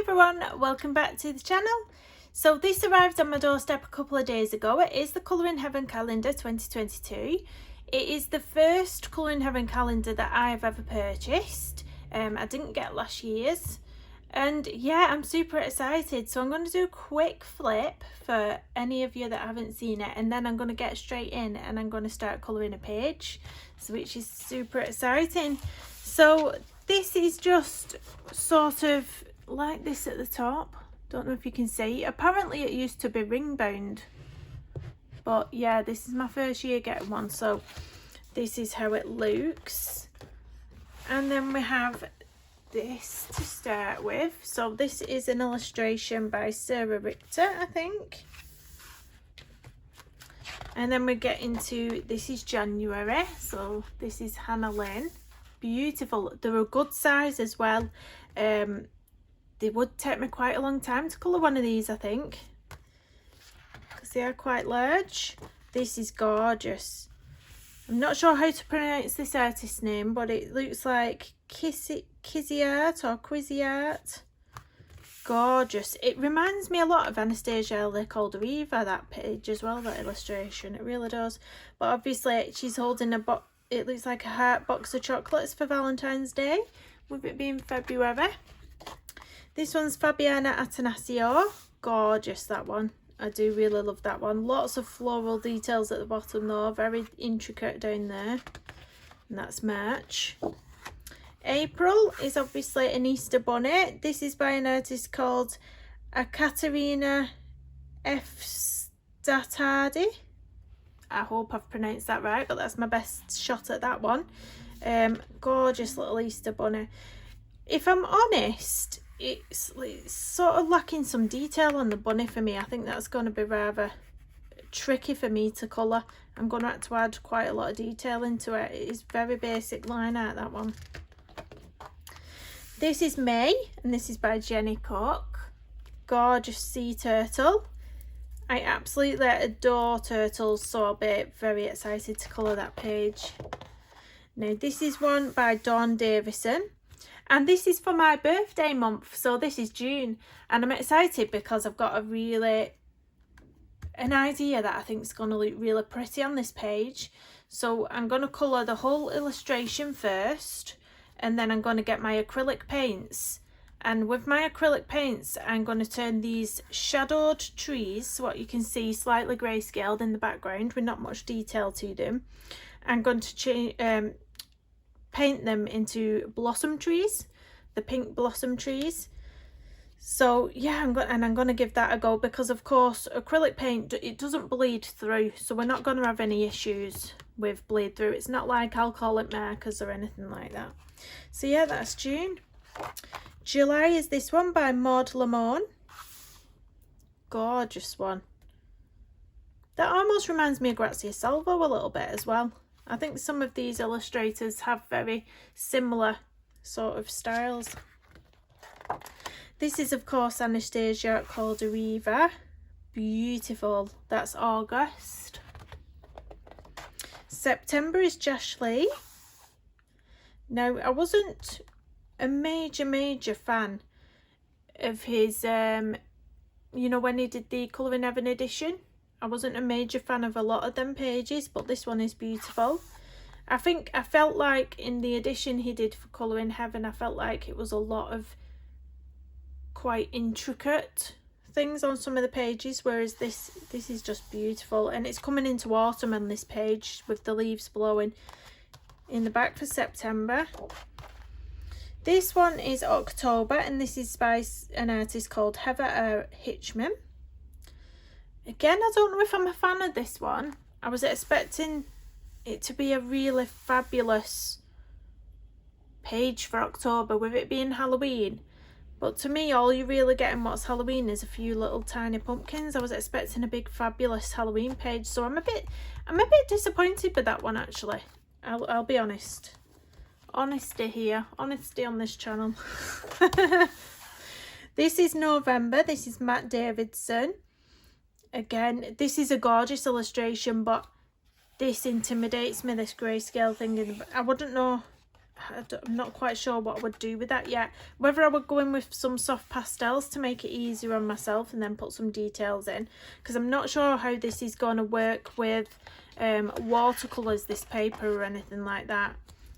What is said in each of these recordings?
everyone, welcome back to the channel. So this arrived on my doorstep a couple of days ago. It is the Colour in Heaven calendar 2022. It is the first Colour in Heaven calendar that I've ever purchased. I didn't get last year's, and yeah, I'm super excited. So I'm going to do a quick flip for any of you that haven't seen it, and then I'm going to get straight in and I'm going to start colouring a page, so which is super exciting. So this is just sort of like this at the top. Don't know if you can see. Apparently it used to be ring bound, but yeah, this is my first year getting one, so this is how it looks. And then we have this to start with. So this is an illustration by Sarah Richter, I think. And then we get into, this is January, so this is Hannah Lynn. Beautiful. They're a good size as well. They would take me quite a long time to colour one of these, I think, because they are quite large. This is gorgeous. I'm not sure how to pronounce this artist's name, but it looks like Kizzy Art or Quizzy Art. Gorgeous. It reminds me a lot of Anastasia Le Calderiva, that page as well, that illustration. It really does. But obviously she's holding a box. It looks like a heart box of chocolates for Valentine's Day, with it being February. This one's Fabiana Atanasio. Gorgeous, that one. I do really love that one. Lots of floral details at the bottom though, very intricate down there. And that's March. April is obviously an Easter bunny. This is by an artist called Katerina F. Statardi. I hope I've pronounced that right, but that's my best shot at that one. Gorgeous little Easter bunny. If I'm honest, it's sort of lacking some detail on the bunny for me. I think that's going to be rather tricky for me to colour. I'm going to have to add quite a lot of detail into it. It is very basic line art, that one. This is May, and this is by Jenny Cook. Gorgeous sea turtle. I absolutely adore turtles, so I'll be very excited to colour that page. Now this is one by Dawn Davison, and this is for my birthday month, so this is June, and I'm excited because I've got an idea that I think is going to look really pretty on this page. So I'm going to colour the whole illustration first, and then I'm going to get my acrylic paints. And with my acrylic paints, I'm going to turn these shadowed trees, what you can see slightly grayscaled in the background with not much detail to them. I'm going to paint them into blossom trees, the pink blossom trees. So yeah, I'm going to give that a go, because of course acrylic paint, it doesn't bleed through, so we're not going to have any issues with bleed through. It's not like alcoholic markers or anything like that. So yeah, that's June. July is this one by Maud Lamone. Gorgeous one. That almost reminds me of Grazia Salvo a little bit as well. I think some of these illustrators have very similar sort of styles. This is of course Anastasia Calderiva. Beautiful. That's August. September is Josh Lee. Now I wasn't a major fan of his you know, when he did the Colour in Heaven edition. I wasn't a major fan of a lot of them pages, but this one is beautiful. I felt like in the edition he did for Colour in Heaven, I felt like it was a lot of quite intricate things on some of the pages, whereas this is just beautiful. And it's coming into autumn on this page with the leaves blowing in the back for September. This one is October, and this is by an artist called Heather Hitchman. Again, I don't know if I'm a fan of this one. I was expecting it to be a really fabulous page for October, with it being Halloween. But to me, all you really get in what's Halloween is a few little tiny pumpkins. I was expecting a big fabulous Halloween page, so I'm a bit disappointed with that one, actually. I'll be honest. Honesty here, honesty on this channel. This is November. This is Matt Davidson. Again, this is a gorgeous illustration, but this intimidates me, this grayscale thing. I wouldn't know I'm not quite sure what I would do with that yet. Whether I would go in with some soft pastels to make it easier on myself and then put some details in, because I'm not sure how this is going to work with watercolours, this paper, or anything like that.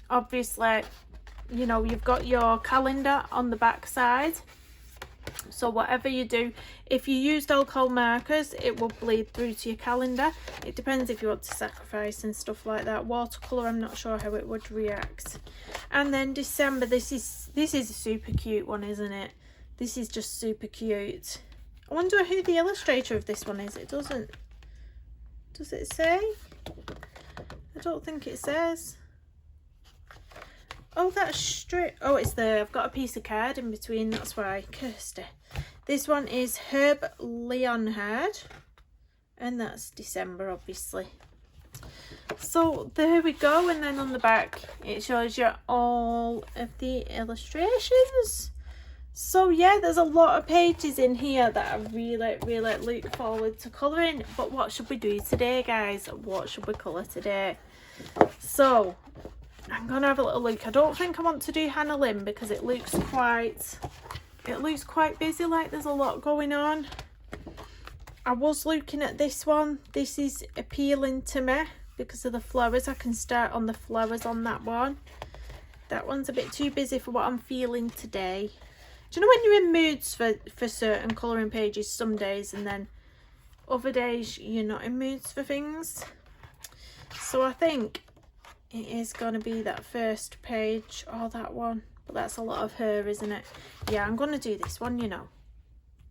Obviously, you know, you've got your calendar on the back side, so whatever you do, if you used alcohol markers, it will bleed through to your calendar. It depends if you want to sacrifice and stuff like that. Watercolour, I'm not sure how it would react. And then December, this is a super cute one, isn't it? This is just super cute. I wonder who the illustrator of this one is. It doesn't, does it say? I don't think it says. Oh, that's straight. Oh, it's there. I've got a piece of card in between. That's why. Kirsty. This one is Herb Leonhard. And that's December, obviously. So, there we go. And then on the back, it shows you all of the illustrations. So, yeah, there's a lot of pages in here that I really, really look forward to colouring. But what should we do today, guys? What should we colour today? So, I'm gonna have a little look. I don't think I want to do Hannah Lynn because it looks quite busy, like there's a lot going on. I was looking at this one. This is appealing to me because of the flowers. I can start on the flowers on that one. That one's a bit too busy for what I'm feeling today. Do you know when you're in moods for certain colouring pages some days, and then other days you're not in moods for things? So I think it is going to be that first page, or that one, but that's a lot of her, isn't it? Yeah, I'm going to do this one, you know.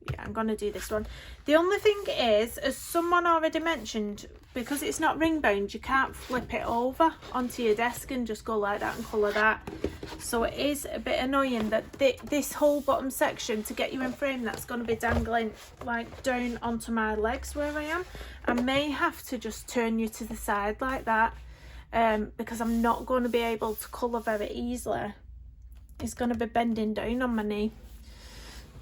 Yeah, I'm going to do this one. The only thing is, as someone already mentioned, because it's not ring bound, you can't flip it over onto your desk and just go like that and colour that. So it is a bit annoying that this whole bottom section, to get you in frame, that's going to be dangling like down onto my legs where I am. I may have to just turn you to the side like that. Because I'm not going to be able to colour very easily. It's going to be bending down on my knee.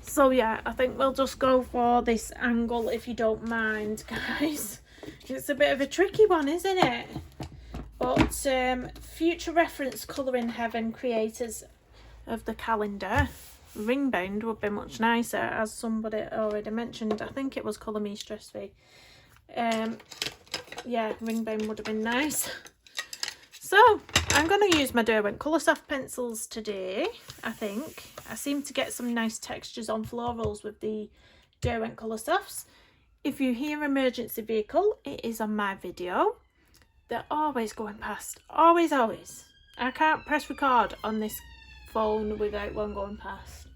So yeah, I think we'll just go for this angle, if you don't mind, guys. It's a bit of a tricky one, isn't it? But future reference colouring heaven creators of the calendar, ring bound would be much nicer, as somebody already mentioned. I think it was Colour Me Stress Free. Yeah, ring bound would have been nice. So, I'm going to use my Derwent Colour Soft pencils today, I think. I seem to get some nice textures on florals with the Derwent Colour Softs. If you hear emergency vehicle, it is on my video. They're always going past. Always, always. I can't press record on this phone without one going past.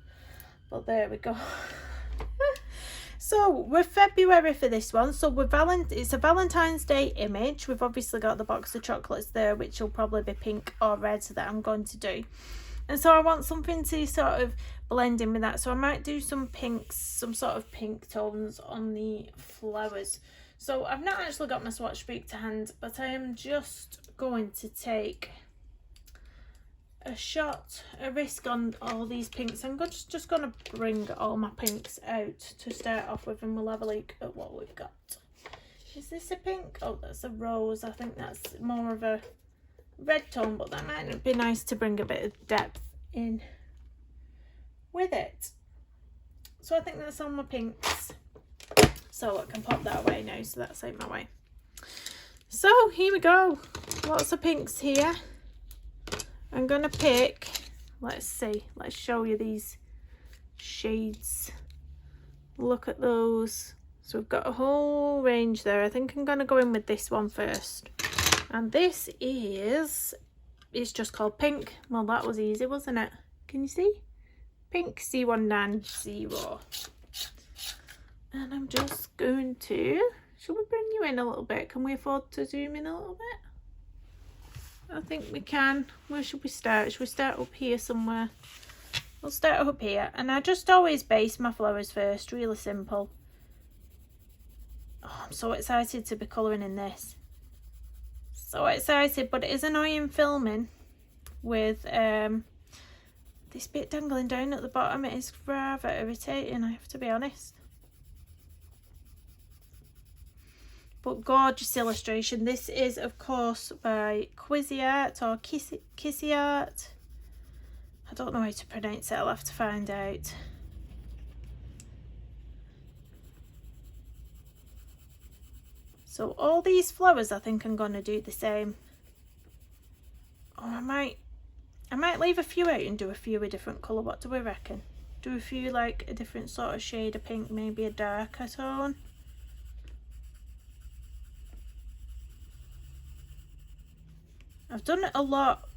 But there we go. So we're February for this one. So it's a Valentine's Day image. We've obviously got the box of chocolates there, which will probably be pink or red, that I'm going to do. And so I want something to sort of blend in with that. So I might do some pinks, some sort of pink tones on the flowers. So I've not actually got my swatch book to hand, but I am just going to take a risk on all these pinks. I'm just going to bring all my pinks out to start off with, and we'll have a look at what we've got. Is this a pink? Oh, that's a rose. I think that's more of a red tone, but that might be nice to bring a bit of depth in with it. So I think that's all my pinks. So I can pop that away now, so that's out my way. So here we go. Lots of pinks here. I'm going to pick, let's show you these shades. Look at those. So we've got a whole range there. I think I'm going to go in with this one first. And this is, it's just called Pink. Well, that was easy, wasn't it? Can you see? Pink C190. And I'm just going to, shall we bring you in a little bit? Can we afford to zoom in a little bit? I think we can. Where should we start? Should we start up here somewhere? We'll start up here. And I just always base my flowers first. Really simple. Oh, I'm so excited to be colouring in this. So excited. But it is annoying filming with this bit dangling down at the bottom. It is rather irritating, I have to be honest. But gorgeous illustration. This is of course by Quizzy Art or Kissy Art. don't know how to pronounce it, I'll have to find out. So all these flowers I think I'm going to do the same. Or I might leave a few out and do a few a different colour. What do we reckon? Do a few like a different sort of shade of pink, maybe a darker tone. I've done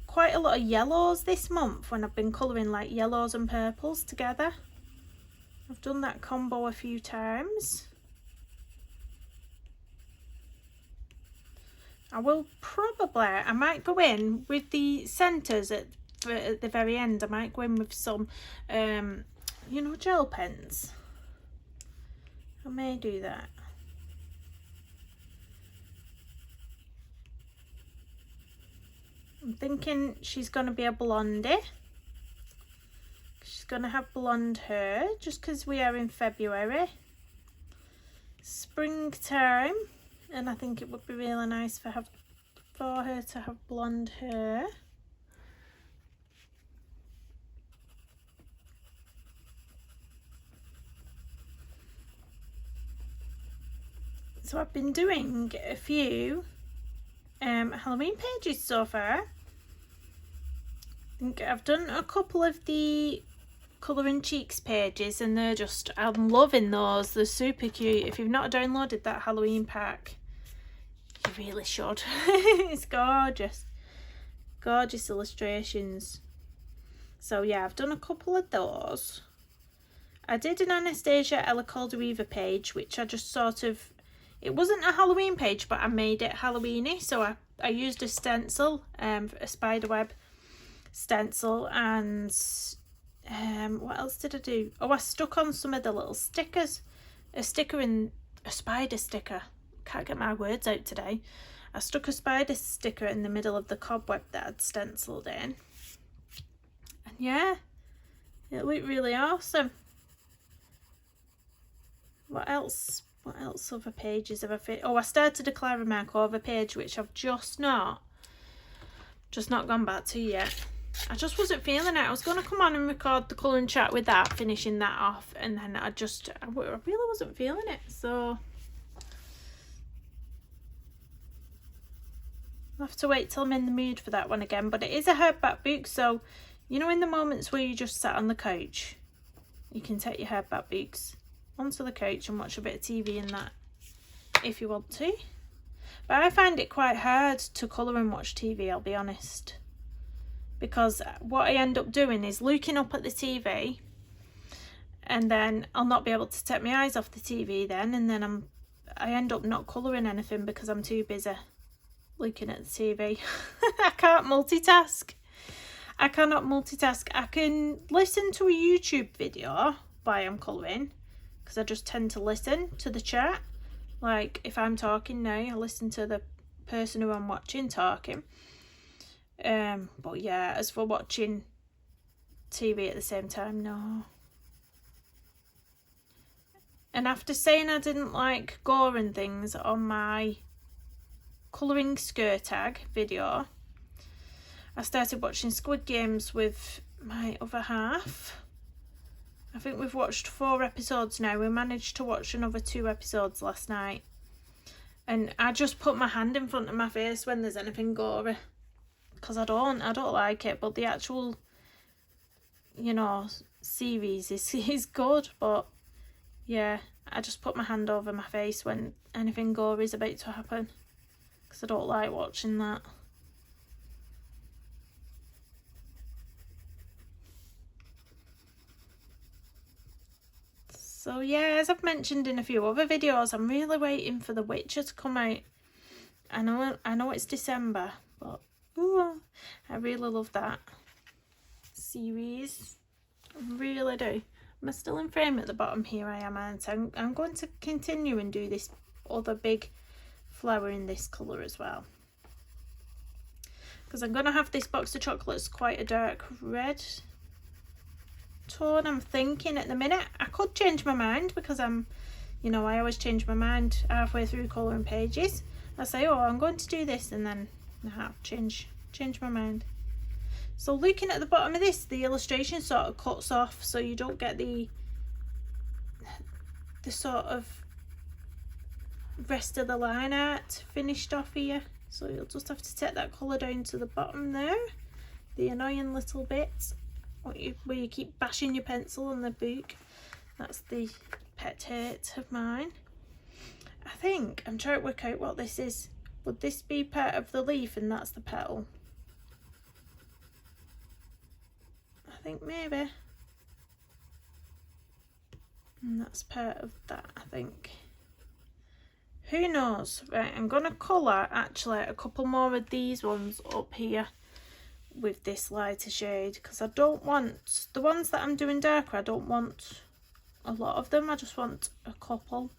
quite a lot of yellows this month when I've been colouring like yellows and purples together. I've done that combo a few times. I might go in with the centres at the very end. I might go in with some, you know, gel pens. I may do that. I'm thinking she's going to be a blondie. She's going to have blonde hair just because we are in February. Springtime. And I think it would be really nice for her to have blonde hair. So I've been doing a few Halloween pages so far. I think I've done a couple of the colouring cheeks pages, and I'm loving those. They're super cute. If you've not downloaded that Halloween pack, you really should. It's gorgeous illustrations. So yeah, I've done a couple of those. I did an Anastasia Ella Calderweaver page, which I just sort of, it wasn't a Halloween page, but I made it Halloweeny. So I used a stencil, a spiderweb stencil, and what else did I do? Oh, I stuck on some of the little stickers, a spider sticker. Can't get my words out today. I stuck a spider sticker in the middle of the cobweb that I'd stenciled in, and yeah, it looked really awesome. What else other pages have I fit? Oh, I started a Clara Markova page, which I've just not gone back to yet. I just wasn't feeling it. I was going to come on and record the colour and chat with that, finishing that off, and then I really wasn't feeling it, so I'll have to wait till I'm in the mood for that one again. But it is a hardback book, so you know, in the moments where you just sat on the couch, you can take your hardback books onto the couch and watch a bit of TV and that if you want to. But I find it quite hard to colour and watch TV, I'll be honest, because what I end up doing is looking up at the TV, and then I'll not be able to take my eyes off the TV then, and then I end up not colouring anything because I'm too busy looking at the TV. I can't multitask. I cannot multitask. I can listen to a YouTube video while I'm colouring, because I just tend to listen to the chat. Like if I'm talking now, I listen to the person who I'm watching talking. But yeah, as for watching TV at the same time, no. And after saying I didn't like gore and things on my colouring skirt tag video, I started watching Squid Games with my other half. I think we've watched 4 episodes now. We managed to watch another 2 episodes last night, and I just put my hand in front of my face when there's anything gory, because I don't like it. But the actual, you know, series is good, but yeah, I just put my hand over my face when anything gory is about to happen, because I don't like watching that. So yeah, as I've mentioned in a few other videos, I'm really waiting for The Witcher to come out. I know it's December, but ooh, I really love that series. I really do. Am I still in frame at the bottom? Here I am, aren't I? I'm going to continue and do this other big flower in this colour as well, because I'm going to have this box of chocolates quite a dark red tone. I'm thinking at the minute I could change my mind, because I always change my mind halfway through colouring pages. I say, oh, I'm going to do this, and then change my mind. So looking at the bottom of this, the illustration sort of cuts off, so you don't get the sort of rest of the line art finished off here. So you'll just have to take that colour down to the bottom there, the annoying little bits where you keep bashing your pencil on the book. That's the pet hate of mine. I think I'm trying to work out what this is. Would this be part of the leaf and that's the petal? I think maybe. And that's part of that, I think. Who knows? Right, I'm going to colour actually a couple more of these ones up here with this lighter shade, because I don't want the ones that I'm doing darker, I don't want a lot of them, I just want a couple.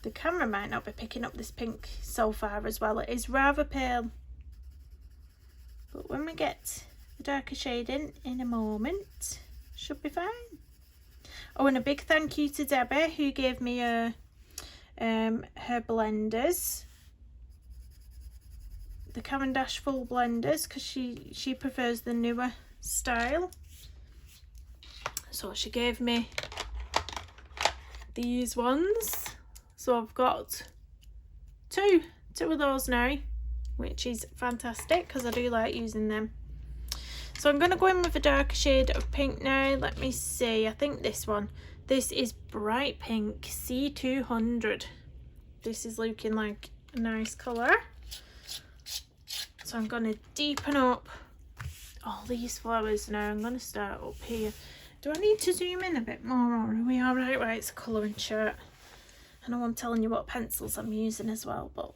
The camera might not be picking up this pink so far as well, it is rather pale, but when we get the darker shade in a moment, should be fine. Oh, and a big thank you to Debbie, who gave me her blenders, the Caran d'Ache full blenders, because she prefers the newer style. So she gave me these ones. So I've got two of those now, which is fantastic because I do like using them. So I'm going to go in with a darker shade of pink now. Let me see, I think this one. This is bright pink, C200. This is looking like a nice colour. So I'm going to deepen up all these flowers now. I'm going to start up here. Do I need to zoom in a bit more, or are we alright? Right, it's a colouring chart. I know I'm telling you what pencils I'm using as well, but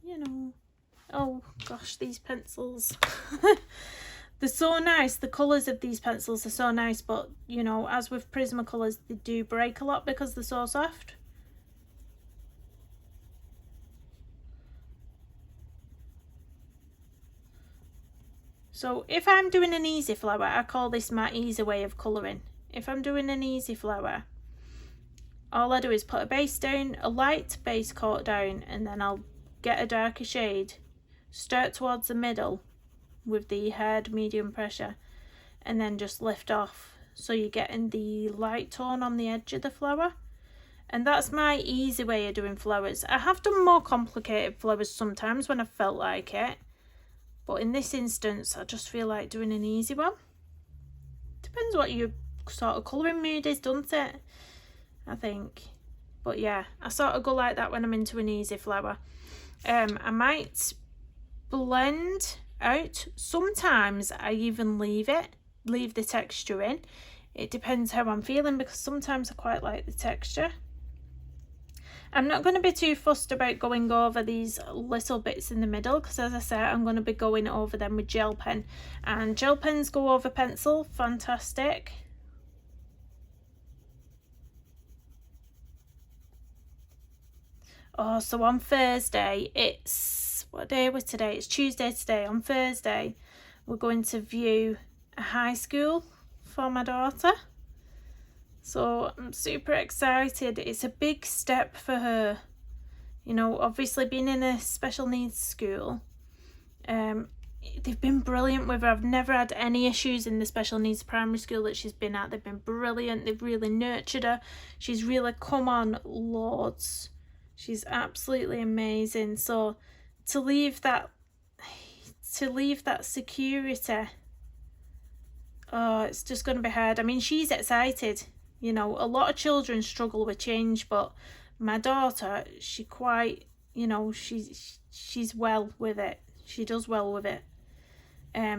you know. Oh gosh, these pencils. They're so nice. The colours of these pencils are so nice, but you know, as with Prismacolors, they do break a lot because they're so soft. So if I'm doing an easy flower, I call this my easy way of colouring. If I'm doing an easy flower, all I do is put a base down, a light base coat down, and then I'll get a darker shade, start towards the middle with the hard medium pressure, and then just lift off, so you're getting the light tone on the edge of the flower. And that's my easy way of doing flowers. I have done more complicated flowers sometimes when I've felt like it, but in this instance I just feel like doing an easy one. Depends what your sort of colouring mood is, doesn't it? I think. But yeah, I sort of go like that when I'm into an easy flower. I might blend out. Sometimes I even leave the texture in. It depends how I'm feeling, because sometimes I quite like the texture. I'm not going to be too fussed about going over these little bits in the middle, because as I said, I'm going to be going over them with gel pen, and gel pens go over pencil fantastic. Oh, so on Thursday, it's, what day was today? It's Tuesday today. On Thursday, we're going to view a high school for my daughter. So I'm super excited. It's a big step for her. You know, obviously being in a special needs school, they've been brilliant with her. I've never had any issues in the special needs primary school that she's been at. They've been brilliant. They've really nurtured her. She's really come on loads. She's absolutely amazing. So to leave that security, oh, it's just going to be hard. I mean, she's excited. You know, a lot of children struggle with change, but my daughter, she quite, you know, she's well with it. She does well with it.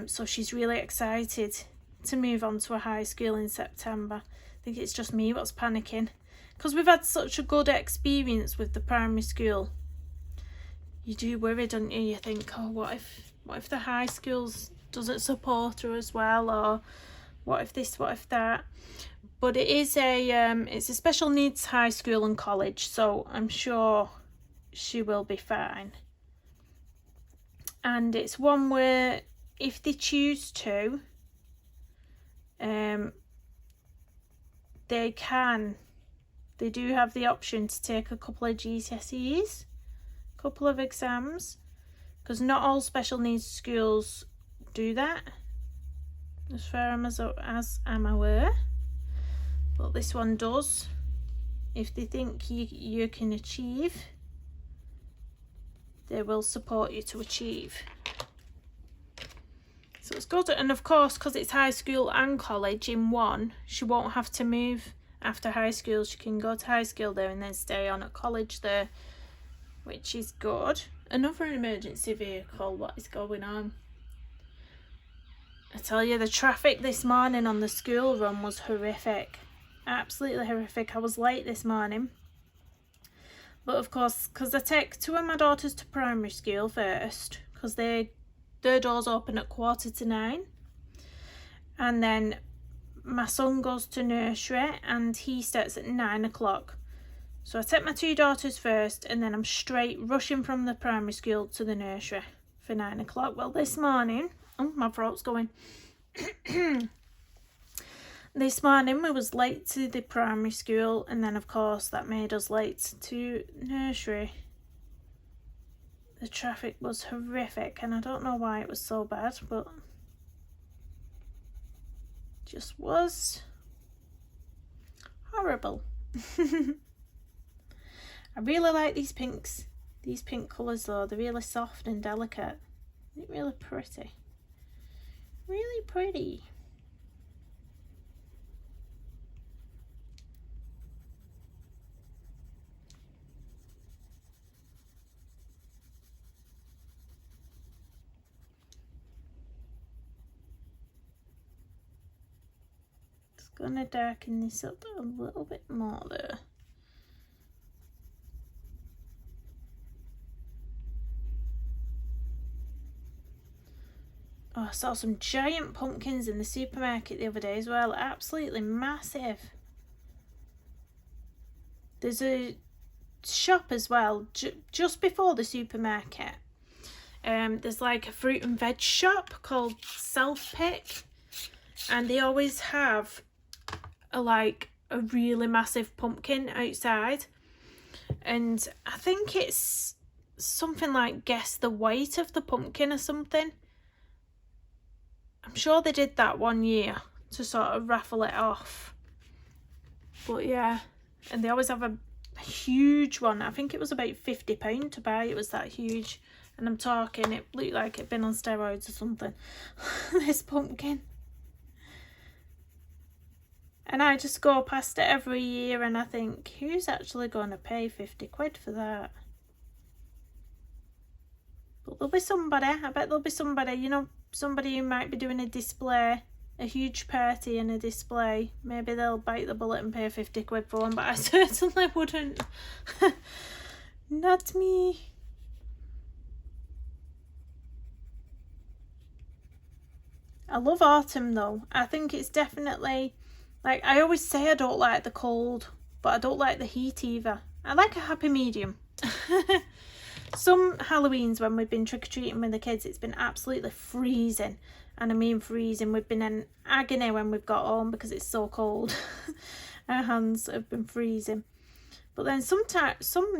So she's really excited to move on to a high school in September. I think it's just me what's panicking, because we've had such a good experience with the primary school. You do worry, don't you? You think, oh, what if the high schools doesn't support her as well, or what if this, what if that? But it is it's a special needs high school and college, so I'm sure she will be fine. And it's one where, if they choose to, they do have the option to take a couple of GCSEs, couple of exams, because not all special needs schools do that, as far as I'm aware, but this one does. If they think you can achieve, they will support you to achieve. So it's good. And of course, because it's high school and college in one, she won't have to move after high school. She can go to high school there and then stay on at college there, which is good. Another emergency vehicle, what is going on? I tell you, the traffic this morning on the school run was horrific. Absolutely horrific. I was late this morning. But of course, because I take two of my daughters to primary school first, because their doors open at 9:15. And then my son goes to nursery and he starts at 9 o'clock. So I take my two daughters first and then I'm straight rushing from the primary school to the nursery for 9 o'clock. Well, this morning, oh, my throat's going. This morning we was late to the primary school, and then of course that made us late to nursery. The traffic was horrific, and I don't know why it was so bad, but it just was horrible. I really like these pinks. These pink colours though, they're really soft and delicate. They're really pretty. Really pretty. Just gonna darken this up a little bit more there. Oh, I saw some giant pumpkins in the supermarket the other day as well. Absolutely massive. There's a shop as well, just before the supermarket. There's like a fruit and veg shop called Self Pick. And they always have a really massive pumpkin outside. And I think it's something like guess the weight of the pumpkin or something. I'm sure they did that one year to sort of raffle it off. But yeah, and they always have a huge one. I think it was about £50 to buy. It was that huge. And I'm talking, it looked like it'd been on steroids or something. This pumpkin. And I just go past it every year and I think, who's actually going to pay 50 quid for that? But there'll be somebody, I bet there'll be somebody, you know, somebody who might be doing a display, a huge party and a display. Maybe they'll bite the bullet and pay 50 quid for one, but I certainly wouldn't. Not me. I love autumn though. I think it's definitely, like, I always say I don't like the cold, but I don't like the heat either. I like a happy medium. Some Halloweens when we've been trick-or-treating with the kids, it's been absolutely freezing. And I mean freezing. We've been in agony when we've got home because it's so cold. Our hands have been freezing. But then some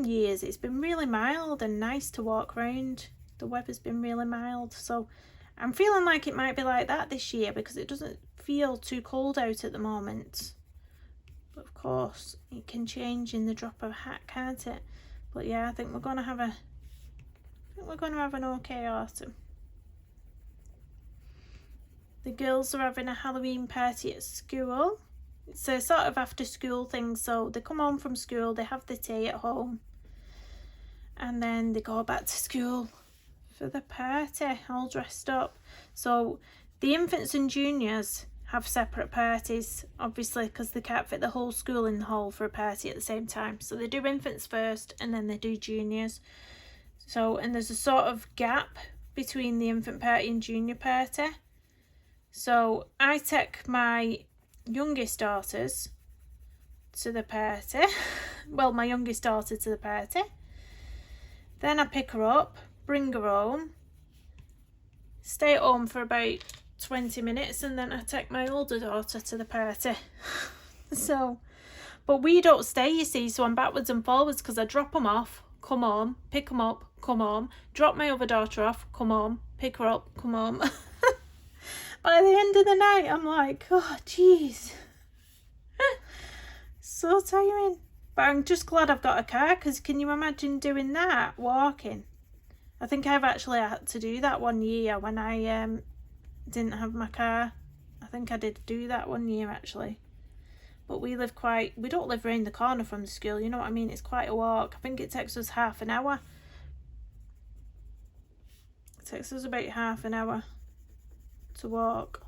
years it's been really mild and nice to walk around. The weather's been really mild. So I'm feeling like it might be like that this year because it doesn't feel too cold out at the moment. But of course, it can change in the drop of a hat, can't it? But yeah, I think we're going to have an okay autumn. The girls are having a Halloween party at school. It's a sort of after school thing, so they come home from school, they have the tea at home, and then they go back to school for the party, all dressed up. So the infants and juniors have separate parties, obviously, because they can't fit the whole school in the hall for a party at the same time. So they do infants first, and then they do juniors. So, and there's a sort of gap between the infant party and junior party. So I take my youngest daughters to the party. Well, my youngest daughter to the party. Then I pick her up, bring her home, stay at home for about 20 minutes, and then I take my older daughter to the party. So, but we don't stay, you see, so I'm backwards and forwards because I drop them off, come home, pick them up, come home, drop my other daughter off, come home, pick her up, come home. By the end of the night, I'm like, oh, jeez. So tiring. But I'm just glad I've got a car, because can you imagine doing that, walking? I think I've actually had to do that one year when I didn't have my car. I think I did do that one year, actually. But we don't live around the corner from the school, you know what I mean? It's quite a walk. I think it takes us half an hour. It takes us about half an hour to walk.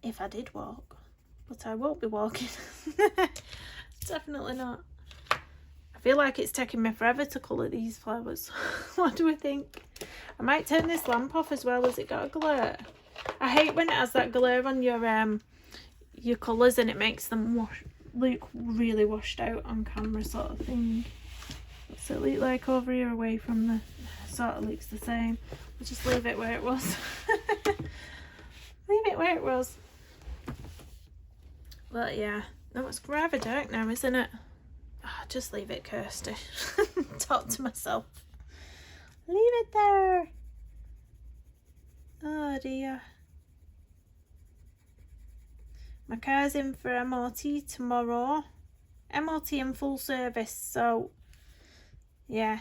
If I did walk. But I won't be walking. Definitely not. I feel like it's taking me forever to colour these flowers. What do we think? I might turn this lamp off as well. Has it got a glare? I hate when it has that glare on your colours and it makes them look really washed out on camera, sort of thing. What's it look like over here away from the... Sort of looks the same. We'll just leave it where it was. Leave it where it was. But yeah, no, it's rather dark now, isn't it? Oh, just leave it, Kirsty. Talk to myself. Leave it there. Oh dear. My car's in for MOT tomorrow. MOT in full service, so yeah.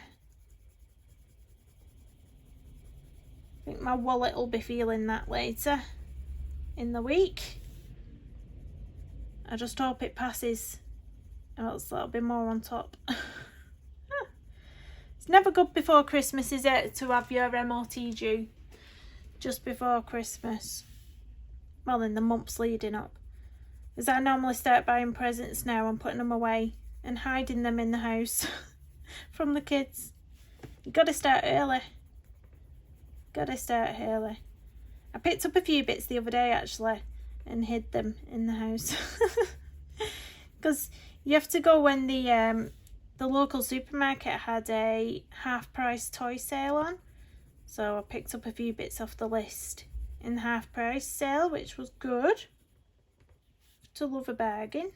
I think my wallet will be feeling that later in the week. I just hope it passes, else that'll be more on top. It's never good before Christmas, is it, to have your MOT due just before Christmas? Well, in the months leading up. As I normally start buying presents now and putting them away and hiding them in the house from the kids. You gotta start early. Gotta start early. I picked up a few bits the other day actually and hid them in the house. Because you have to go when the local supermarket had a half-price toy sale on. So I picked up a few bits off the list in the half-price sale, which was good. To love a bargain.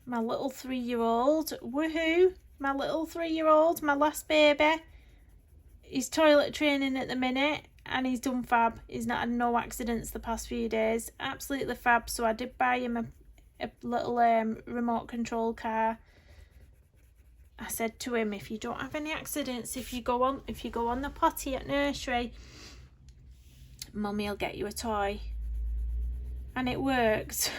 My little 3-year-old, woohoo! My little 3-year-old, my last baby. He's toilet training at the minute and he's done fab. He's not had no accidents the past few days. Absolutely fab. So I did buy him a little remote control car. I said to him, if you don't have any accidents, if you go on the potty at nursery, Mummy will get you a toy. And it worked.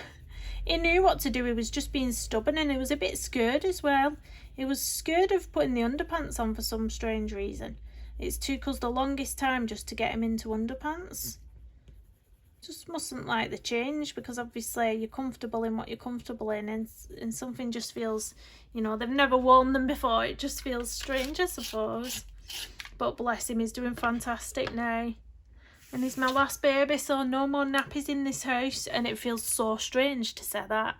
He knew what to do. He was just being stubborn and he was a bit scared as well. He was scared of putting the underpants on for some strange reason. It's took us the longest time just to get him into underpants. Just mustn't like the change, because obviously you're comfortable in what you're comfortable in, and something just feels, you know, they've never worn them before. It just feels strange, I suppose. But bless him, he's doing fantastic now. And he's my last baby, so no more nappies in this house. And it feels so strange to say that.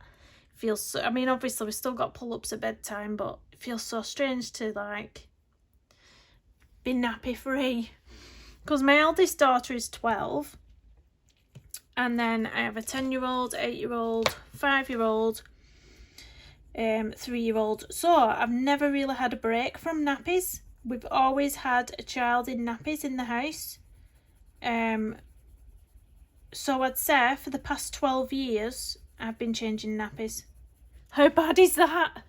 It feels so, I mean, obviously we've still got pull-ups at bedtime, but it feels so strange to, like, be nappy free. Because my eldest daughter is 12. And then I have a 10-year-old, 8-year-old, 5-year-old, 3-year-old. So I've never really had a break from nappies. We've always had a child in nappies in the house. So I'd say for the past 12 years, I've been changing nappies. How bad is that?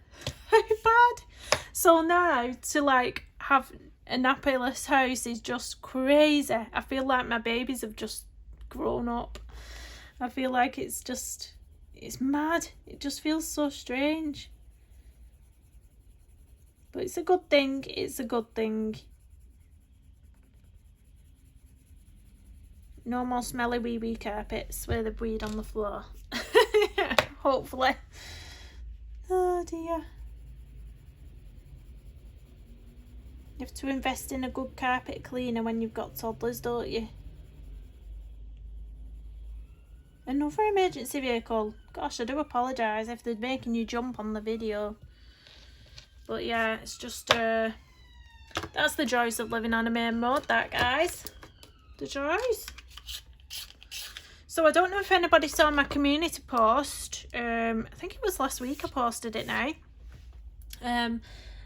How bad? So now to like have a nappyless house is just crazy. I feel like my babies have just grown up. I feel like it's mad. It just feels so strange. But it's a good thing. It's a good thing. No more smelly wee carpets where they breed on the floor. Hopefully. Oh dear. You have to invest in a good carpet cleaner when you've got toddlers, don't you? Another emergency vehicle. Gosh, I do apologise if they're making you jump on the video. But yeah, it's just, that's the joys of living on a main road, that, guys. The joys. So I don't know if anybody saw my community post. I think it was last week I posted it now.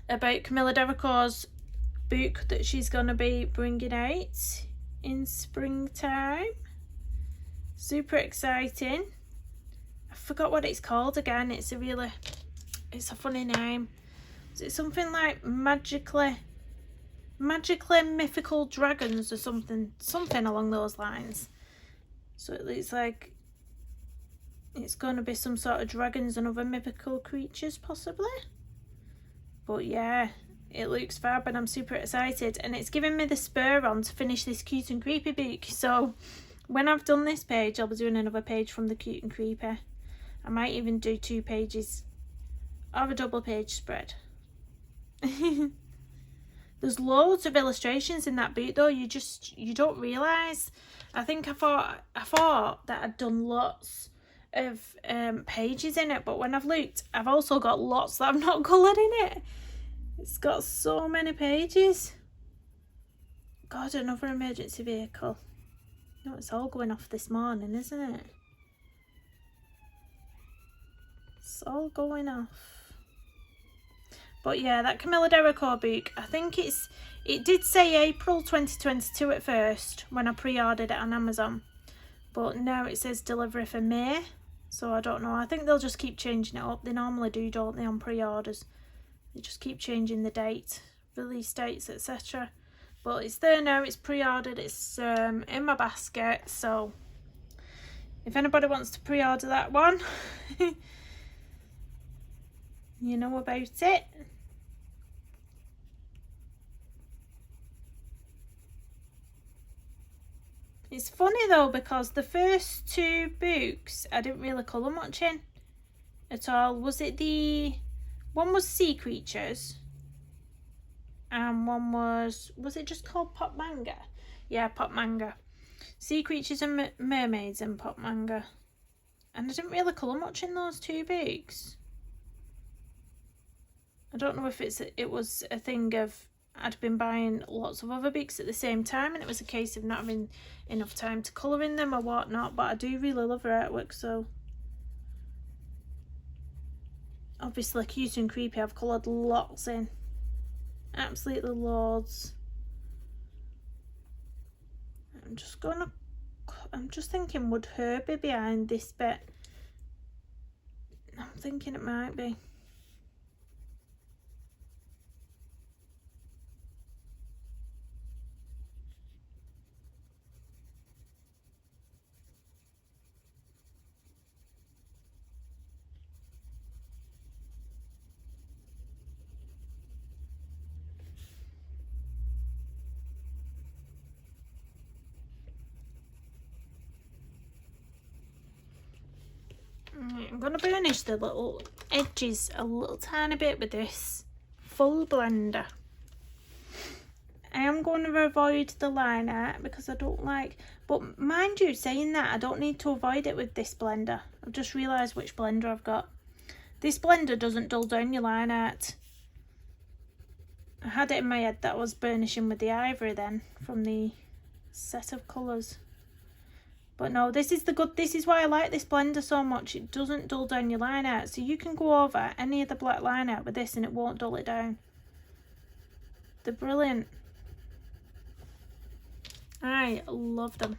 About Camilla Dericour's book that she's going to be bringing out in springtime. Super exciting. I forgot what it's called again. It's a funny name. Is it something like magically mythical dragons or something along those lines? So it's like it's going to be some sort of dragons and other mythical creatures possibly. But yeah, it looks fab and I'm super excited, and it's giving me the spur on to finish this Cute and Creepy book. So when I've done this page, I'll be doing another page from the Cute and Creepy. I might even do 2 pages of a double page spread. There's loads of illustrations in that book though, you don't realise. I think I thought that I'd done lots of pages in it, but when I've looked, I've also got lots that I've not coloured in it. It's got so many pages. God, another emergency vehicle. No, it's all going off this morning, isn't it? It's all going off. But yeah, that Camilla Dericour book, I think it did say April 2022 at first when I pre-ordered it on Amazon. But now it says delivery for May. So I don't know. I think they'll just keep changing it up. They normally do, don't they, on pre-orders. They just keep changing the date, release dates, etc. But it's there now. It's pre-ordered. It's in my basket. So if anybody wants to pre-order that one, you know about it. It's funny though, because the first 2 books I didn't really colour much in at all. Was it one was Sea Creatures and one was it just called Pop Manga? Yeah, Pop Manga. Sea Creatures and Mermaids and Pop Manga. And I didn't really colour much in those 2 books. I don't know if it was a thing of I'd been buying lots of other books at the same time and it was a case of not having enough time to colour in them or whatnot, but I do really love her artwork. So obviously Cute and Creepy I've coloured lots in, absolutely loads. I'm just thinking, would her be behind this bit? I'm thinking it might be. I'm going to burnish the little edges a little tiny bit with this full blender. I am going to avoid the line art because I don't like, but mind you, saying that, I don't need to avoid it with this blender. I've just realised which blender I've got. This blender doesn't dull down your line art. I had it in my head that I was burnishing with the ivory then from the set of colours. But no, this is why I like this blender so much. It doesn't dull down your line art. So you can go over any of the black line art with this and it won't dull it down. They're brilliant. I love them.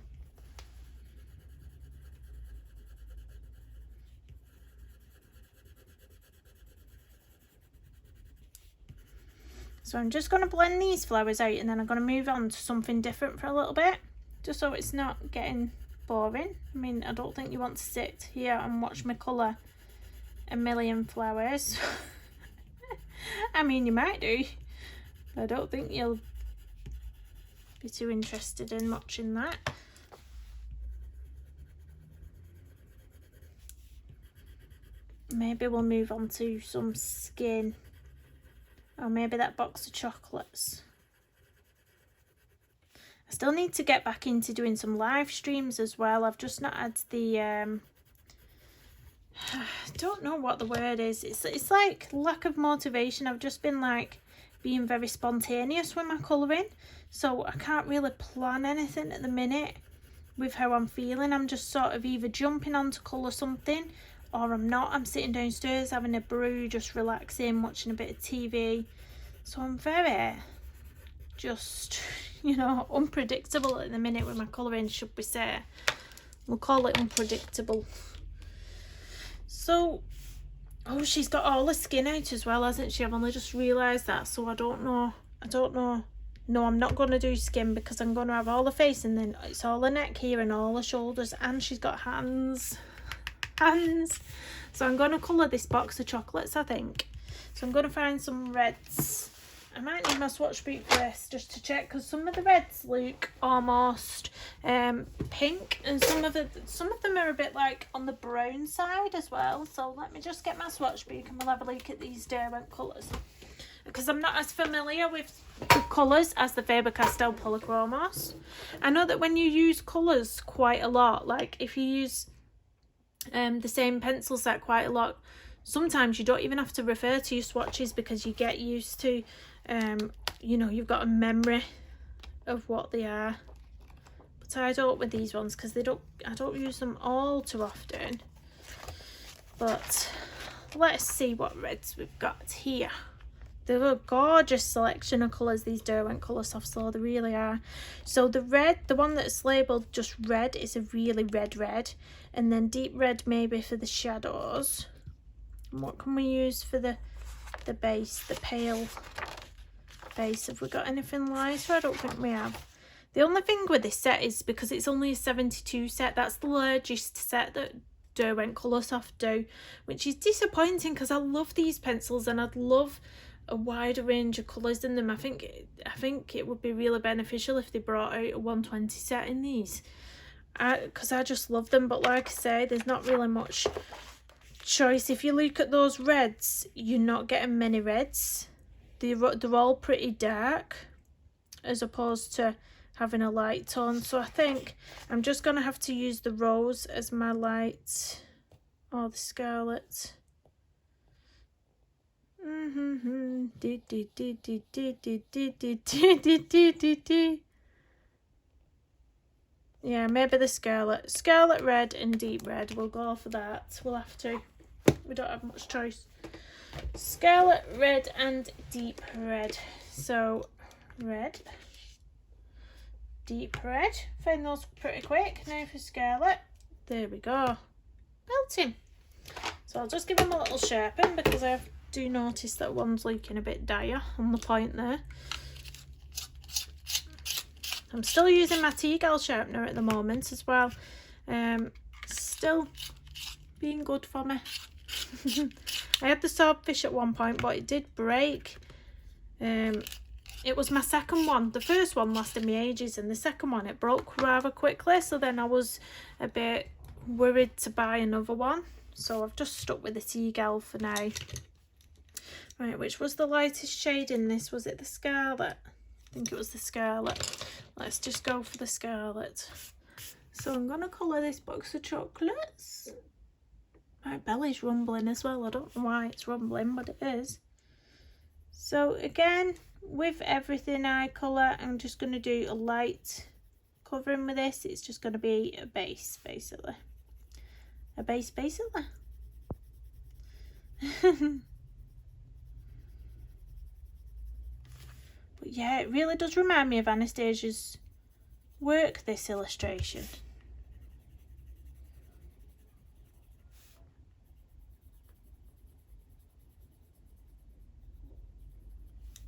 So I'm just going to blend these flowers out and then I'm going to move on to something different for a little bit. Just so it's not getting boring. I mean, I don't think you want to sit here and watch me colour a million flowers. I mean, you might do, but I don't think you'll be too interested in watching that. Maybe we'll move on to some skin, or maybe that box of chocolates. I still need to get back into doing some live streams as well. I've just not had the I don't know what the word is. It's like lack of motivation. I've just been like being very spontaneous with my colouring, so I can't really plan anything at the minute. with how I'm feeling. I'm just sort of either jumping on to colour something or I'm not. I'm sitting downstairs having a brew, just relaxing, watching a bit of TV. So I'm very just, you know, unpredictable at the minute with my colouring, should we say. We'll call it unpredictable. So, oh, she's got all the skin out as well, hasn't she? I've only just realised that, so I don't know. No, I'm not going to do skin because I'm going to have all the face and then it's all the neck here and all the shoulders, and she's got hands. So I'm going to colour this box of chocolates, I think. So I'm going to find some reds. I might need my swatch book for this just to check, because some of the reds look almost pink, and some of them are a bit like on the brown side as well. So let me just get my swatch book and we'll have a look at these Derwent colours, because I'm not as familiar with the colours as the Faber-Castell Polychromos. I know that when you use colours quite a lot, like if you use the same pencil set quite a lot, sometimes you don't even have to refer to your swatches because you get used to, you know, you've got a memory of what they are. But I don't with these ones because I don't use them all too often. But let's see what reds we've got here. They're a gorgeous selection of colours, these Derwent Coloursoft, so they really are. So the red, the one that's labelled just red, is a really red. And then deep red maybe for the shadows. And what can we use for the base, the pale base? Have we got anything lighter? I don't think we have. The only thing with this set is because it's only a 72 set, that's the largest set that Derwent Coloursoft do, which is disappointing because I love these pencils and I'd love a wider range of colours in them. I think it would be really beneficial if they brought out a 120 set in these, because I just love them. But like I say, there's not really much choice. If you look at those reds, you're not getting many reds. They're all pretty dark as opposed to having a light tone. So I think I'm just going to have to use the rose as my light, or the scarlet. Yeah, maybe the scarlet red and deep red. We'll go for that. We'll have to. We don't have much choice. Scarlet red and deep red. So red, deep red. Find those pretty quick. Now for scarlet. There we go. Melting. So I'll just give them a little sharpen because I do notice that one's looking a bit dire on the point there. I'm still using my T-Gal sharpener at the moment as well. Still being good for me. I had the swordfish at one point, but it did break. It was my second one. The first one lasted me ages, and the second one, it broke rather quickly. So then I was a bit worried to buy another one. So I've just stuck with the T-Gal for now. Right, which was the lightest shade in this? Was it the scarlet? I think it was the scarlet. Let's just go for the scarlet. So I'm going to colour this box of chocolates. My belly's rumbling as well. I don't know why it's rumbling, but it is. So again, with everything I colour, I'm just going to do a light covering with this. It's just going to be a base, basically. A base, basically. But yeah, it really does remind me of Anastasia's work, this illustration.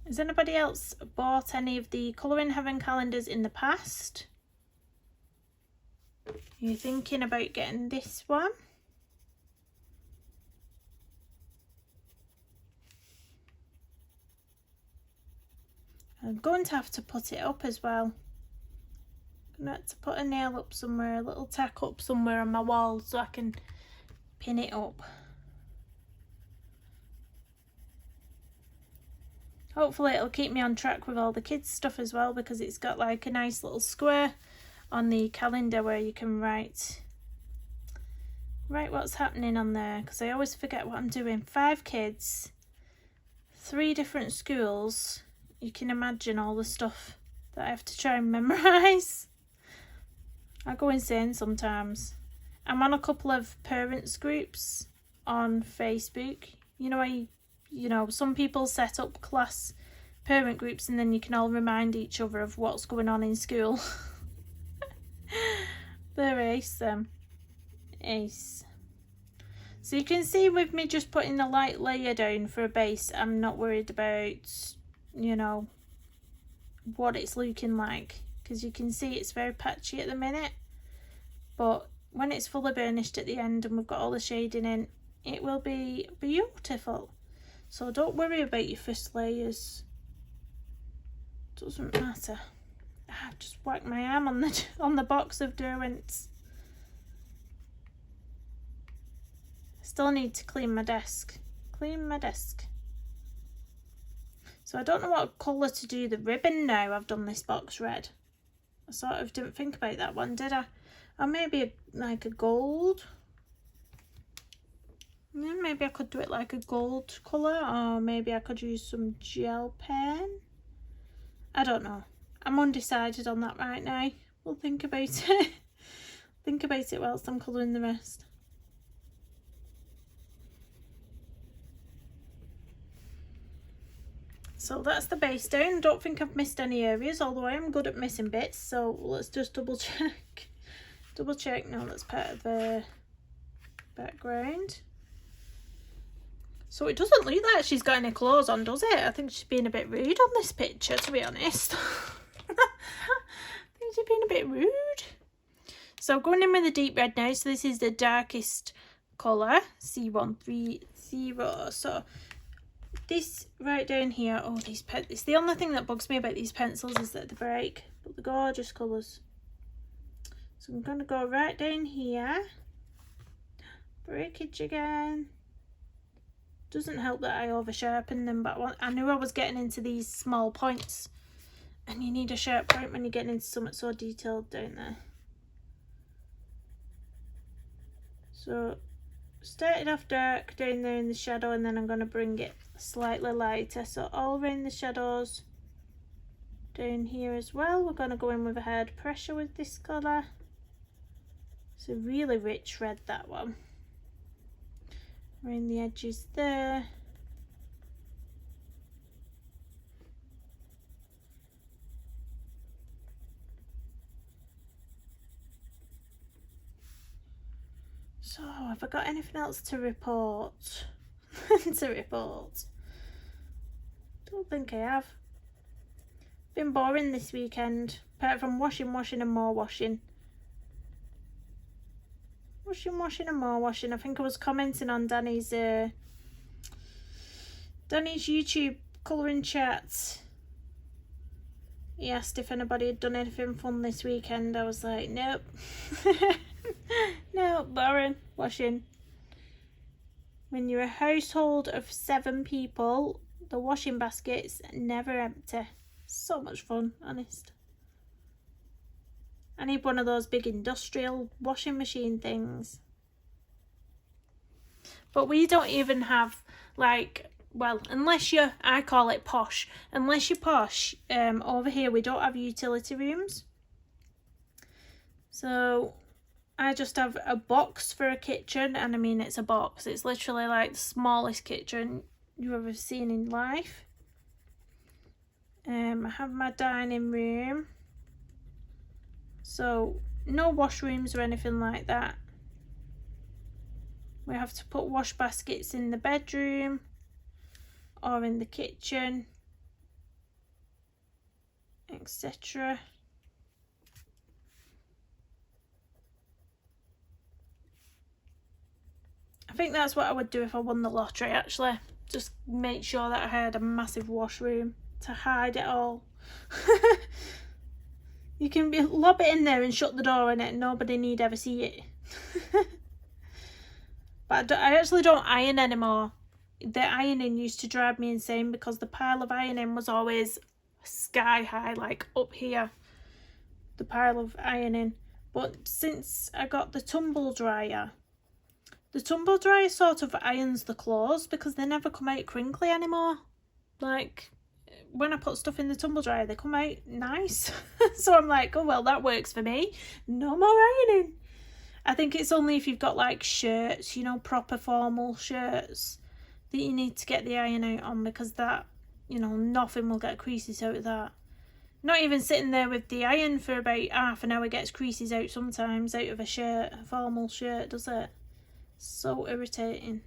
Has anybody else bought any of the Colouring Heaven calendars in the past? Are you thinking about getting this one? I'm going to have to put it up as well. I'm going to have to put a nail up somewhere, a little tack up somewhere on my wall so I can pin it up. Hopefully it'll keep me on track with all the kids stuff as well, because it's got like a nice little square on the calendar where you can write what's happening on there, because I always forget what I'm doing. 5 kids, 3 different schools. You can imagine all the stuff that I have to try and memorise. I go insane sometimes. I'm on a couple of parents groups on Facebook. You know, some people set up class parent groups and then you can all remind each other of what's going on in school. They're ace, them. Ace. So you can see with me just putting a light layer down for a base, I'm not worried about, you know, what it's looking like. Because you can see it's very patchy at the minute. But when it's fully burnished at the end and we've got all the shading in, it will be beautiful. So don't worry about your first layers. Doesn't matter. I've just whacked my arm on the box of Derwents. Still need to clean my desk. So I don't know what colour to do the ribbon now I've done this box red. I sort of didn't think about that one, did I? Or maybe like a gold. Yeah, maybe I could do it like a gold colour, or maybe I could use some gel pen. I don't know. I'm undecided on that right now. We'll think about it. Think about it whilst I'm colouring the rest. So that's the base down. Don't think I've missed any areas, although I am good at missing bits. So let's just double check. Double check. No, that's part of the background. So it doesn't look like she's got any clothes on, does it? I think she's being a bit rude on this picture, to be honest. I think she's being a bit rude. So going in with the deep red now. So this is the darkest colour, C130. So this right down here, oh, these it's the only thing that bugs me about these pencils is that they break, but they're gorgeous colours. So I'm going to go right down here. Breakage again. Doesn't help that I over sharpen them, but I knew I was getting into these small points, and you need a sharp point when you're getting into something so detailed down there. So started off dark down there in the shadow, and then I'm going to bring it slightly lighter, so all around the shadows down here as well. We're going to go in with a hard pressure with this colour. It's a really rich red, that one. Around the edges there. So have I got anything else to report? Don't think I have. Been boring this weekend, apart from washing and more washing. Washing and more washing. I think I was commenting on Danny's YouTube colouring chat. He asked if anybody had done anything fun this weekend. I was like, nope. No, boring. Washing. When you're a household of 7 people, the washing basket's never empty. So much fun, honest. I need one of those big industrial washing machine things. But we don't even have, like, well, unless you're, I call it posh. Unless you're posh, over here we don't have utility rooms. So I just have a box for a kitchen, and I mean, it's a box. It's literally like the smallest kitchen you've ever seen in life. I have my dining room. So no washrooms or anything like that. We have to put wash baskets in the bedroom or in the kitchen, etc. I think that's what I would do if I won the lottery, actually. Just make sure that I had a massive washroom to hide it all. You can lob it in there and shut the door on it and nobody need ever see it. But I actually don't iron anymore. The ironing used to drive me insane because the pile of ironing was always sky high, like up here. The pile of ironing. But since I got the tumble dryer sort of irons the clothes because they never come out crinkly anymore. Like, when I put stuff in the tumble dryer, they come out nice. So I'm like, oh well, that works for me. No more ironing. I think it's only if you've got like shirts, you know, proper formal shirts, that you need to get the iron out on, because that, you know, nothing will get creases out of that. Not even sitting there with the iron for about half an hour gets creases out sometimes out of a shirt, a formal shirt, does it? So irritating.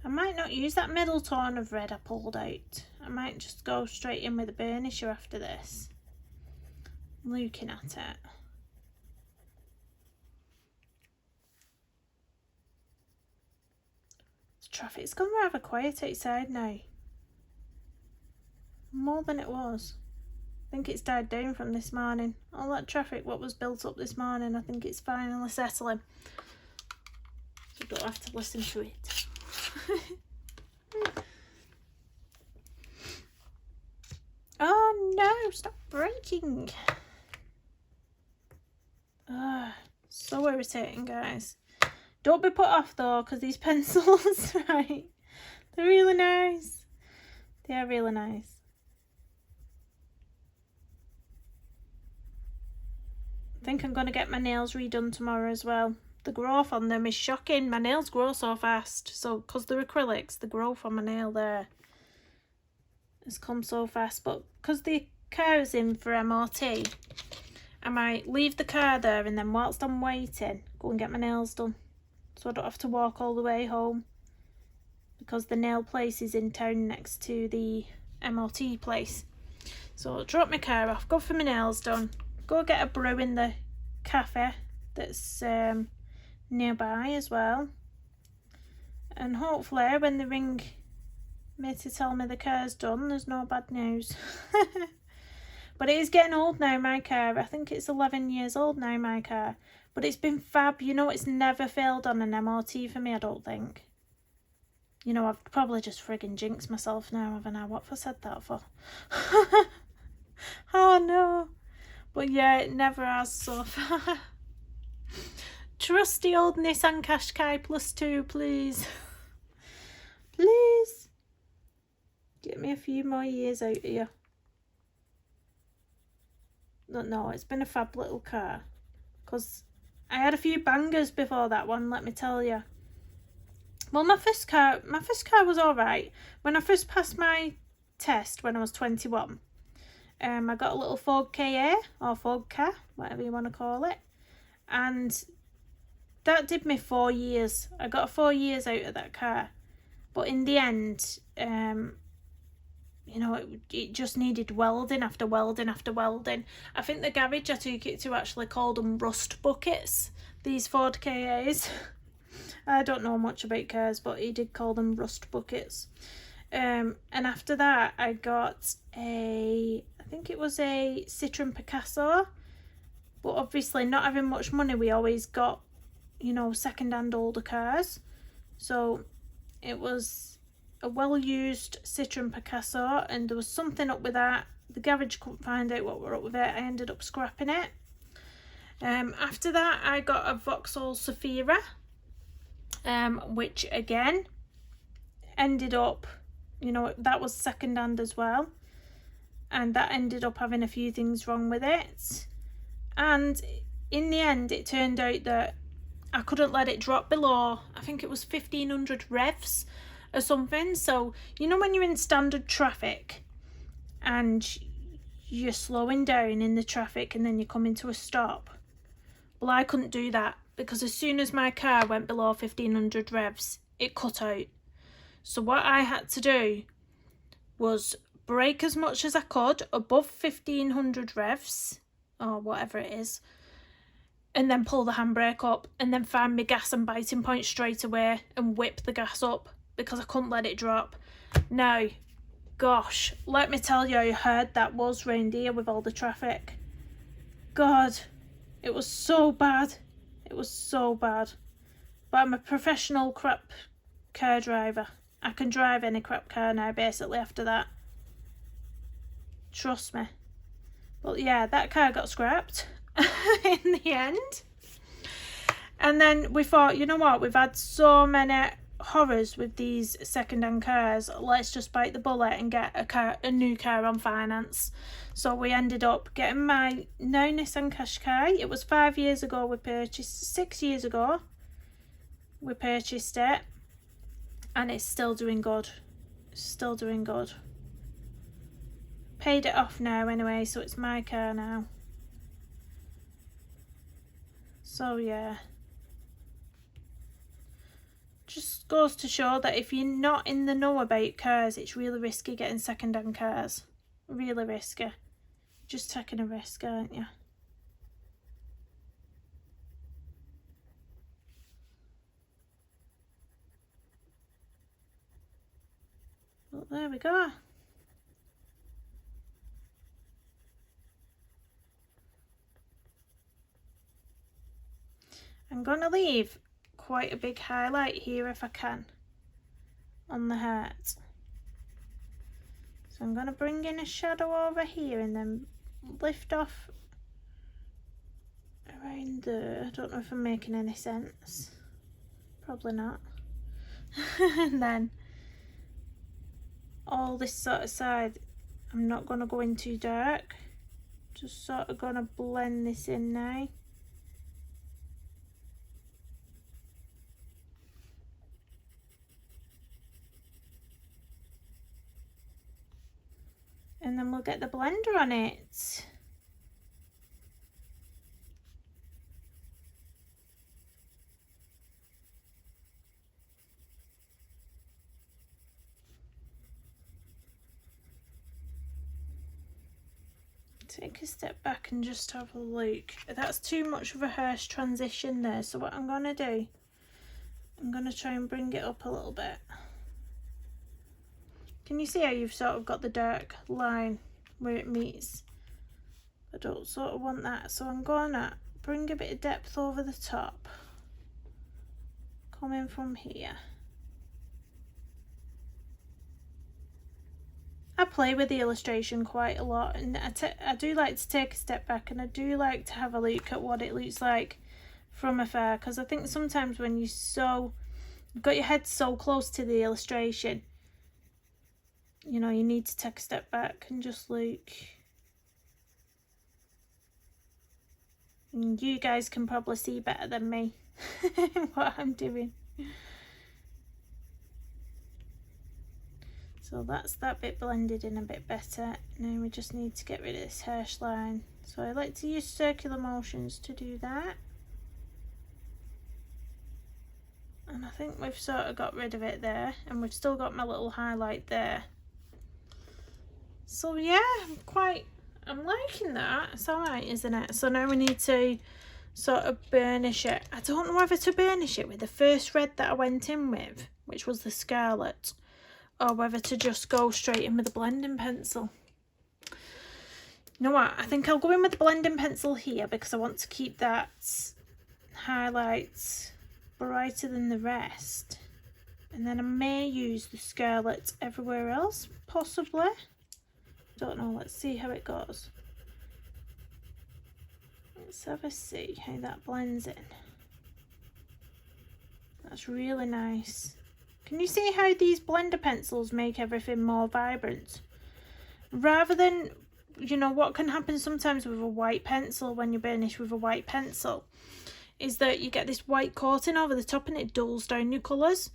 I might not use that middle tone of red I pulled out. I might just go straight in with a burnisher after this. Looking at it. The traffic's gone rather quiet outside now. More than it was. I think it's died down from this morning. All that traffic what was built up this morning, I think it's finally settling. So you don't have to listen to it. Oh no, stop breaking. So irritating, guys. Don't be put off though, because these pencils, right, they're really nice. They are really nice. I think I'm going to get my nails redone tomorrow as well. The growth on them is shocking. My nails grow so fast. So, because they're acrylics, the growth on my nail there has come so fast. But because the car is in for MOT, I might leave the car there and then whilst I'm waiting, go and get my nails done. So I don't have to walk all the way home. Because the nail place is in town next to the MOT place. So I'll drop my car off, go for my nails done, go get a brew in the cafe that's nearby as well, and hopefully when they ring me to tell me the car's done, there's no bad news. But it is getting old now, my car. I think it's 11 years old now, my car, but it's been fab. You know, it's never failed on an MOT for me, I don't think. You know, I've probably just frigging jinxed myself now, haven't I? What have I said that for? Oh no. But yeah, it never has so far. Trusty old Nissan Qashqai +2, please. Please. Get me a few more years out here. No, it's been a fab little car. Because I had a few bangers before that one, let me tell you. Well, my first car was alright. When I first passed my test when I was 21, I got a little Ford KA, or Ford Ka, whatever you want to call it. And that did me 4 years. I got 4 years out of that car. But in the end, you know, it just needed welding after welding after welding. I think the garage I took it to actually called them rust buckets, these Ford KAs. I don't know much about cars, but he did call them rust buckets. And after that, I got I think it was a Citroen Picasso. But obviously, not having much money, we always got, you know, second-hand older cars. So it was a well-used Citroen Picasso, and there was something up with that. The garage couldn't find out what were up with it. I ended up scrapping it. After that, I got a Vauxhall Zafira. Which again ended up, you know, that was second hand as well, and that ended up having a few things wrong with it, and in the end it turned out that I couldn't let it drop below, I think it was 1500 revs or something. So you know when you're in standard traffic and you're slowing down in the traffic and then you come into a stop, well, I couldn't do that, because as soon as my car went below 1500 revs, it cut out. So what I had to do was brake as much as I could above 1500 revs, or whatever it is, and then pull the handbrake up, and then find my gas and biting point straight away and whip the gas up, because I couldn't let it drop. Now, gosh, let me tell you how hard that was round here with all the traffic. God, it was so bad. It was so bad. But I'm a professional crap car driver. I can drive any crap car now, basically, after that. Trust me. But yeah, that car got scrapped in the end. And then we thought, you know what, we've had so many horrors with these second-hand cars, let's just bite the bullet and get a new car on finance. So we ended up getting my now Nissan Qashqai. It was 5 years ago we purchased, 6 years ago we purchased it, and it's still doing good. Still doing good. Paid it off now anyway, so it's my car now. So yeah, just goes to show that if you're not in the know about cars, it's really risky getting second-hand cars. Really risky. Just taking a risk, aren't you? But there we go. I'm gonna leave quite a big highlight here if I can on the heart. So I'm gonna bring in a shadow over here and then lift off around there. I don't know if I'm making any sense. Probably not. And then all this sort of side, I'm not gonna go in too dark. Just sort of gonna blend this in now. And then we'll get the blender on it. Take a step back and just have a look. That's too much of a harsh transition there, so what I'm gonna do, I'm gonna try and bring it up a little bit. Can you see how you've sort of got the dark line where it meets? I don't sort of want that, so I'm gonna bring a bit of depth over the top, coming from here. I play with the illustration quite a lot, and I do like to take a step back, and I do like to have a look at what it looks like from afar, because I think sometimes when you've got your head so close to the illustration, you know, you need to take a step back and just look. And you guys can probably see better than me what I'm doing. So that's that bit blended in a bit better. Now we just need to get rid of this harsh line. So I like to use circular motions to do that. And I think we've sort of got rid of it there, and we've still got my little highlight there. So yeah, I'm liking that. It's alright, isn't it? So now we need to sort of burnish it. I don't know whether to burnish it with the first red that I went in with, which was the scarlet, or whether to just go straight in with the blending pencil. You know what? I think I'll go in with the blending pencil here because I want to keep that highlight brighter than the rest. And then I may use the scarlet everywhere else, possibly. Don't know, let's see how it goes. Let's have a see how that blends in. That's really nice. Can you see how these blender pencils make everything more vibrant? Rather than, you know, what can happen sometimes with a white pencil when you burnish with a white pencil is that you get this white coating over the top and it dulls down your colours.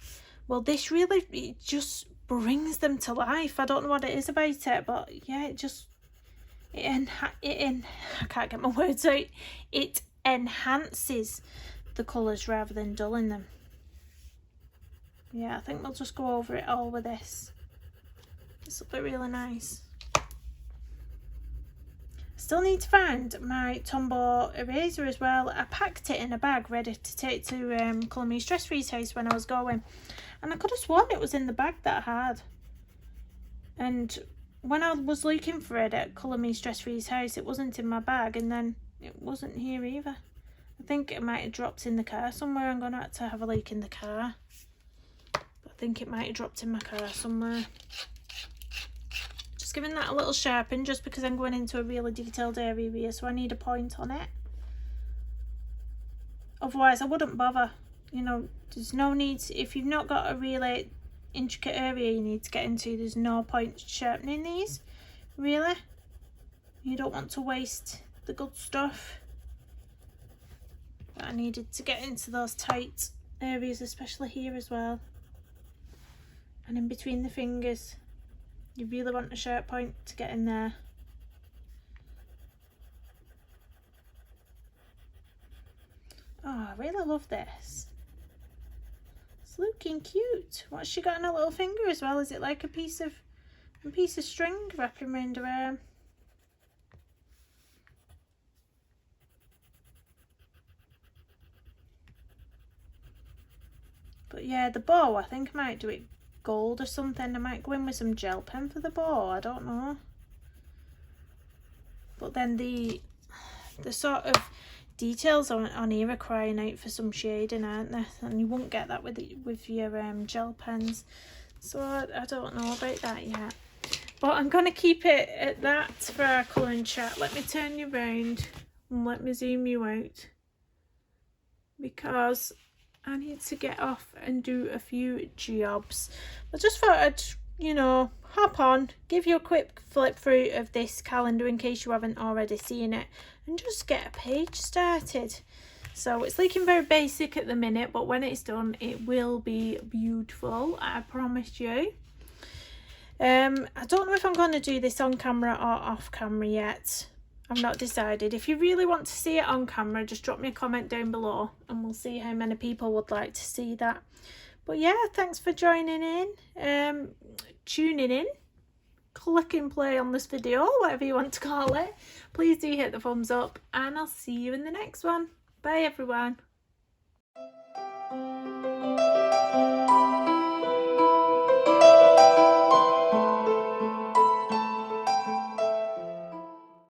Well, this really, it just brings them to life. I don't know what it is about it, but yeah, I can't get my words out. It enhances the colours rather than dulling them. Yeah, I think we'll just go over it all with this. This will be really nice. I still need to find my Tombow eraser as well. I packed it in a bag ready to take to Colour Me Stress Free's house when I was going, and I could have sworn it was in the bag that I had. And when I was looking for it at Colour Me Stress Free's house, it wasn't in my bag, and then it wasn't here either. I think it might have dropped in the car somewhere. I'm going to have to have a look in the car. But I think it might have dropped in my car somewhere. just giving that a little sharpen, just because I'm going into a really detailed area here, so I need a point on it. Otherwise I wouldn't bother, you know. There's no need, if you've not got a really intricate area you need to get into, there's no point sharpening these, really. You don't want to waste the good stuff. But I needed to get into those tight areas, especially here as well, and in between the fingers. You really want a sharp point to get in there. Oh, I really love this. It's looking cute. What's she got on her little finger as well? Is it like a piece of string wrapping around her arm? But yeah, the bow, I think I might do it gold or something. I might go in with some gel pen for the bow, I don't know. But then the sort of details on here are crying out for some shading, aren't they? And you won't get that with your gel pens. So I don't know about that yet. But I'm going to keep it at that for our colouring chat. Let me turn you round and let me zoom you out, because I need to get off and do a few jobs. I just thought I'd, you know, hop on, give you a quick flip through of this calendar in case you haven't already seen it, and just get a page started. So it's looking very basic at the minute, but when it's done it will be beautiful, I promise you. I don't know if I'm going to do this on camera or off camera yet. I've not decided. If you really want to see it on camera, just drop me a comment down below and we'll see how many people would like to see that. But yeah, thanks for joining in, tuning in, clicking play on this video, whatever you want to call it. Please do hit the thumbs up and I'll see you in the next one. Bye everyone.